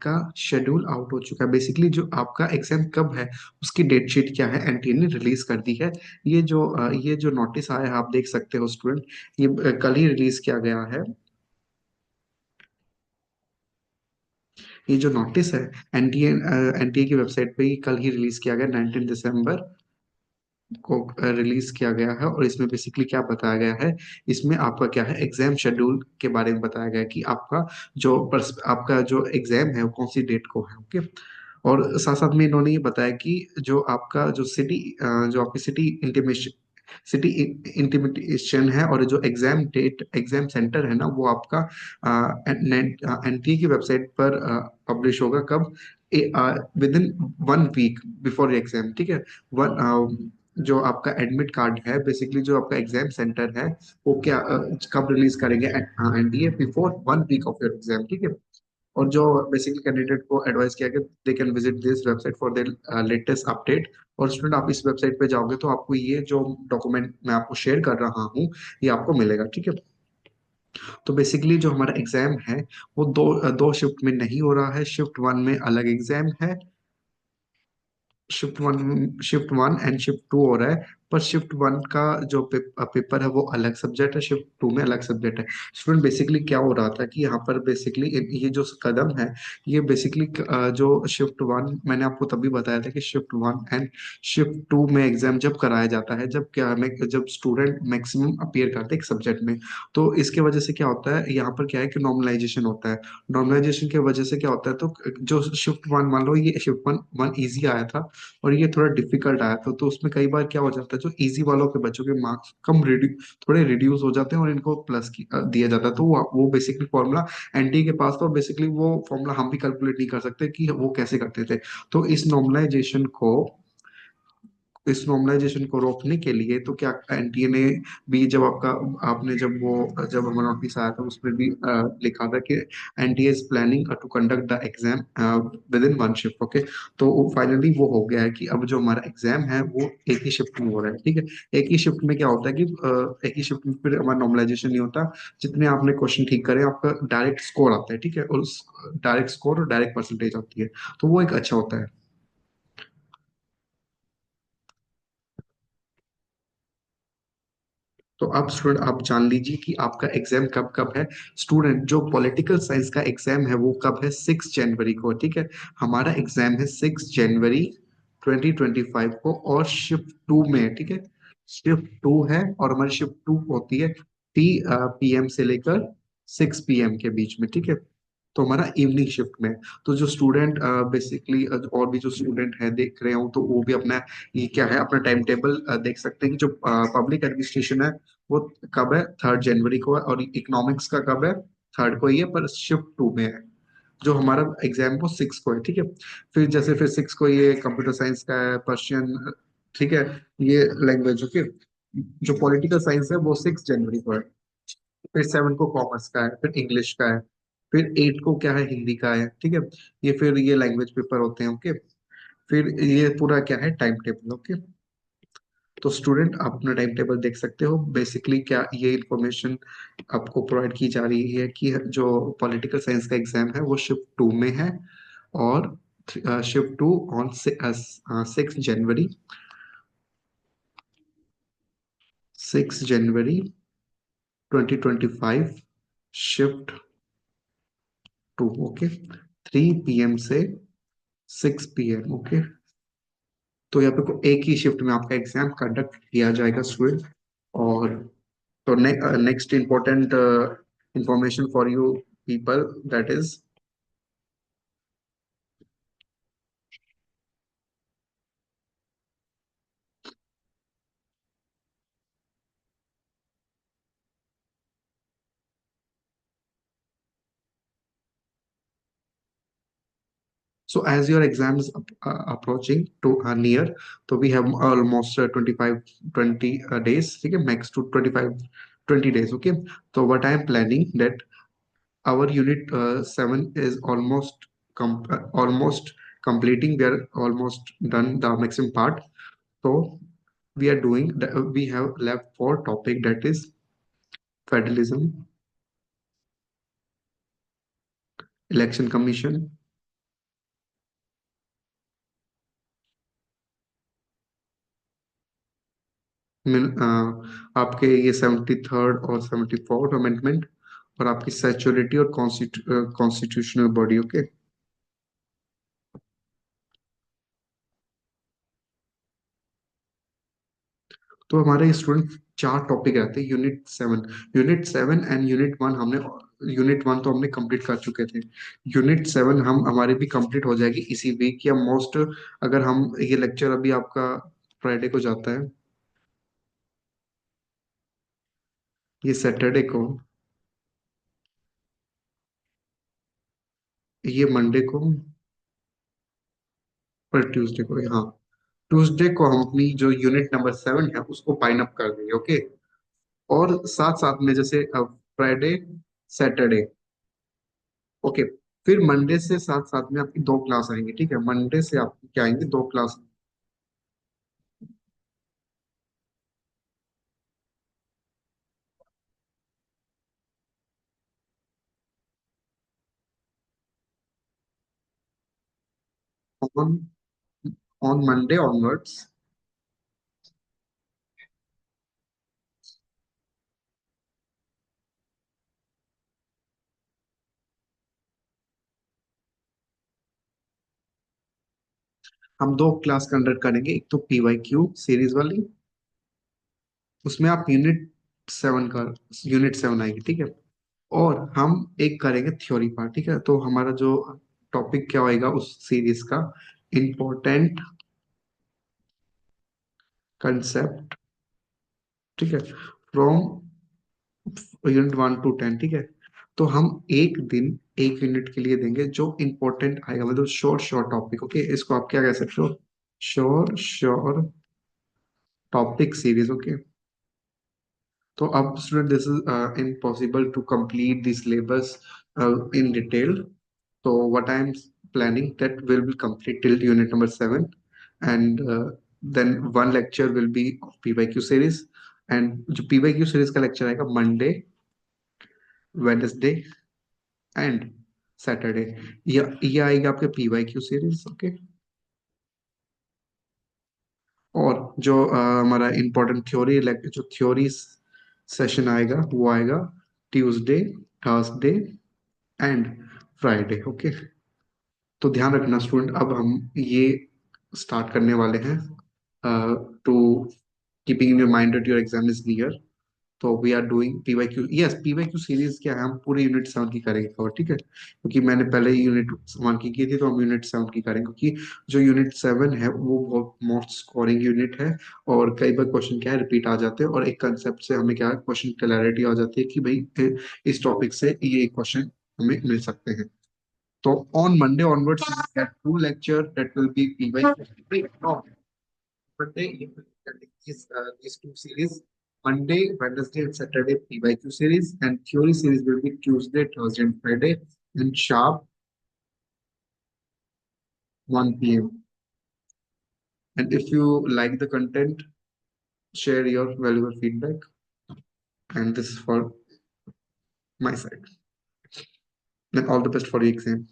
का schedule out हो चुका है। बेसिकली जो आपका एग्जाम कब है उसकी डेट शीट क्या है एनटीए ने रिलीज कर दी है। ये जो नोटिस आया है आप देख सकते हो स्टूडेंट, ये कल ही रिलीज किया गया है। ये जो नोटिस है एनटीए एनटीए की वेबसाइट पे ही कल ही रिलीज किया गया, 19 दिसंबर को रिलीज किया गया है। और इसमें बेसिकली क्या बताया गया है, इसमें आपका क्या है एग्जाम शेड्यूल के बारे में बताया गया है कि आपका जो एग्जाम है वो कौन सी डेट को है। ओके। और साथ साथ में इन्होंने ये बताया कि जो आपकी सिटी इंटीमेशन है और जो एग्जाम सेंटर है ना वो आपका एनटीए की वेबसाइट पर पब्लिश होगा कब, within 1 week before exam. ठीक है। जो आपका एडमिट कार्ड है, बेसिकली जो आपका एग्जाम सेंटर है वो कब रिलीज करेंगे NTA, before 1 week of your exam. ठीक है। और जो बेसिकली कैंडिडेट को एडवाइस किया गया they can visit this website for their latest update. और स्टूडेंट आप इस वेबसाइट पे जाओगे तो आपको ये जो डॉक्यूमेंट मैं आपको शेयर कर रहा हूँ ये आपको मिलेगा। ठीक है। तो बेसिकली जो हमारा एग्जाम है वो दो शिफ्ट में नहीं हो रहा है। शिफ्ट वन में अलग एग्जाम है, shift one and shift two हो रहा है। पर शिफ्ट वन का जो पेपर है वो अलग सब्जेक्ट है, शिफ्ट टू में अलग सब्जेक्ट है। स्टूडेंट बेसिकली क्या हो रहा था कि यहाँ पर बेसिकली ये जो कदम है ये बेसिकली जो शिफ्ट वन मैंने आपको तभी बताया था कि shift one and shift two में एग्जाम जब कराया जाता है, जब स्टूडेंट मैक्सिमम अपीयर करते हैं एक सब्जेक्ट में, तो इसके वजह से क्या होता है यहाँ पर क्या है कि नॉर्मलाइजेशन होता है। नॉर्मलाइजेशन की वजह से क्या होता है, तो जो शिफ्ट वन मान लो ये शिफ्ट वन वन ईजी आया था और ये थोड़ा डिफिकल्ट आया था, तो उसमें कई बार क्या हो जाता है जो इजी वालों के बच्चों के मार्क्स थोड़े रिड्यूस हो जाते हैं और इनको दिया जाता है। तो वो बेसिकली फॉर्मूला एनटी के पास था और बेसिकली वो फॉर्मूला हम भी कैलकुलेट नहीं कर सकते कि वो कैसे करते थे। तो इस नॉर्मलाइजेशन को रोकने के लिए तो क्या एनटीए ने भी जब जब हमारा नोटिस आया था उसमें भी लिखा था कि NTA is planning to conduct the exam within 1 shift. Okay. तो फाइनली वो हो गया है कि अब जो हमारा एग्जाम है वो एक ही शिफ्ट में हो रहा है। ठीक है। एक ही शिफ्ट में क्या होता है कि एक ही शिफ्ट में फिर हमारा नॉर्मलाइजेशन नहीं होता। जितने आपने क्वेश्चन ठीक करे आपका डायरेक्ट स्कोर आता है। ठीक है। और उस डायरेक्ट स्कोर और डायरेक्ट परसेंटेज आती है, तो वो एक अच्छा होता है। तो अब स्टूडेंट आप जान लीजिए कि आपका एग्जाम कब कब है। स्टूडेंट जो पॉलिटिकल साइंस का एग्जाम है वो कब है, 6 जनवरी को। ठीक है। हमारा एग्जाम है 6 जनवरी 2025 को और शिफ्ट टू में है। ठीक है। शिफ्ट टू है और हमारी शिफ्ट टू होती है 3 PM से लेकर 6 PM के बीच में। ठीक है। तो हमारा इवनिंग शिफ्ट में है। तो जो स्टूडेंट बेसिकली और भी जो स्टूडेंट है देख रहे हो तो वो भी अपना ये क्या है अपना टाइम टेबल देख सकते हैं कि जो पब्लिक एडमिनिस्ट्रेशन है वो कब है, 3 जनवरी को है। और इकोनॉमिक्स का कब है, थर्ड को ही है पर शिफ्ट टू में है। जो हमारा एग्जाम वो 6 को है। ठीक है। फिर 6 को ये कंप्यूटर साइंस का है, पर्शियन। ठीक है। ये लैंग्वेज। ओके। जो पॉलिटिकल साइंस है वो 6 जनवरी को है। फिर 7 को कॉमर्स का है, फिर इंग्लिश का है, फिर 8 को क्या है हिंदी का है। ठीक है। ये लैंग्वेज पेपर होते हैं। ओके। फिर ये पूरा क्या है टाइम टेबल। ओके। तो स्टूडेंट आप अपना टाइम टेबल देख सकते हो। बेसिकली क्या ये इंफॉर्मेशन आपको प्रोवाइड की जा रही है कि जो पॉलिटिकल साइंस का एग्जाम है वो शिफ्ट टू में है। और shift two on 6 January, 6 January 2025, shift two. Okay. 3 PM से 6 PM। ओके। तो यहाँ पे एक ही शिफ्ट में आपका एग्जाम कंडक्ट किया जाएगा स्टूडेंट। और तो next important information for you people, that is, so as your exam is approaching to near, so we have almost 25 20 days. ठीक है, max to 25 20 days. Okay. So what I am planning that our unit 7 is almost completing. We are almost done the maximum part. So we have left four topic, that is federalism, election commission, आपके ये 73rd और 74th amendment, और आपकी सेचुरिटी और constitutional body. Okay. तो हमारे student चार topic रहते हैं यूनिट 7 एंड यूनिट 1 हमने, यूनिट 1 तो हमने कंप्लीट कर चुके थे। यूनिट 7 हम हमारी भी कंप्लीट हो जाएगी इसी वीक या मोस्ट, अगर हम ये लेक्चर अभी आपका फ्राइडे को जाता है, ये सैटरडे को, ये मंडे को, पर ट्यूसडे को, हाँ, ट्यूसडे को हम अपनी जो यूनिट नंबर 7 है उसको पाइन अप कर देंगे। ओके। और साथ साथ में जैसे फ्राइडे, सैटरडे, ओके, फिर मंडे से साथ साथ में आपकी दो क्लास आएंगी, ठीक है, मंडे से आपकी क्या आएंगे, दो class. On on Monday onwards हम दो क्लास कंडक्ट करेंगे, एक तो PYQ सीरीज वाली, उसमें आप यूनिट 7 आएगी, ठीक है। और हम एक करेंगे थ्योरी पार्ट, ठीक है। तो हमारा जो टॉपिक क्या होएगा उस सीरीज का, इम्पोर्टेंट कंसेप्ट, ठीक है, फ्रॉम यूनिट 1 to 10, ठीक है। तो हम एक दिन एक यूनिट के लिए देंगे जो इंपॉर्टेंट आएगा, मतलब शॉर्ट शॉर्ट टॉपिक। ओके, इसको आप क्या कह सकते हो, short short topic series. Okay. तो अब student, this is impossible to complete this syllabus in detail. So what I'm planning that will be complete till unit number 7, and then one lecture will be of PYQ series, and जो PYQ series का lecture आएगा Monday, Wednesday and Saturday, ये आएगा आपके PYQ series. Okay. और जो हमारा important theory, जो थ्योरी सेशन आएगा वो आएगा Tuesday, Thursday and Friday. Okay. तो ध्यान रखना स्टूडेंट, अब हम ये स्टार्ट करने वाले हैं to keeping in your mind that your exam is near. तो we are doing PYQ, yes, PYQ series क्या है, हम पूरे यूनिट 7 की करेंगे कवर, ठीक है, क्योंकि मैंने पहले यूनिट 1 की थी, तो हम यूनिट 7 की करेंगे, क्योंकि जो यूनिट 7 है वो बहुत मोस्ट स्कोरिंग यूनिट है। और कई बार क्वेश्चन क्या है, रिपीट आ जाते हैं, और एक कंसेप्ट से हमें क्या है, क्वेश्चन क्लैरिटी आ जाती है कि भाई इस टॉपिक से ये क्वेश्चन हमें मिल सकते हैं। So on Monday onwards, we will get two lecture that will be PYQ. No, Monday you will get these two series. Monday, Wednesday, and Saturday PYQ series, and theory series will be Tuesday, Thursday, and Friday, and sharp 1 p.m. And if you like the content, share your valuable feedback. And this is for my side. Then all the best for the exam.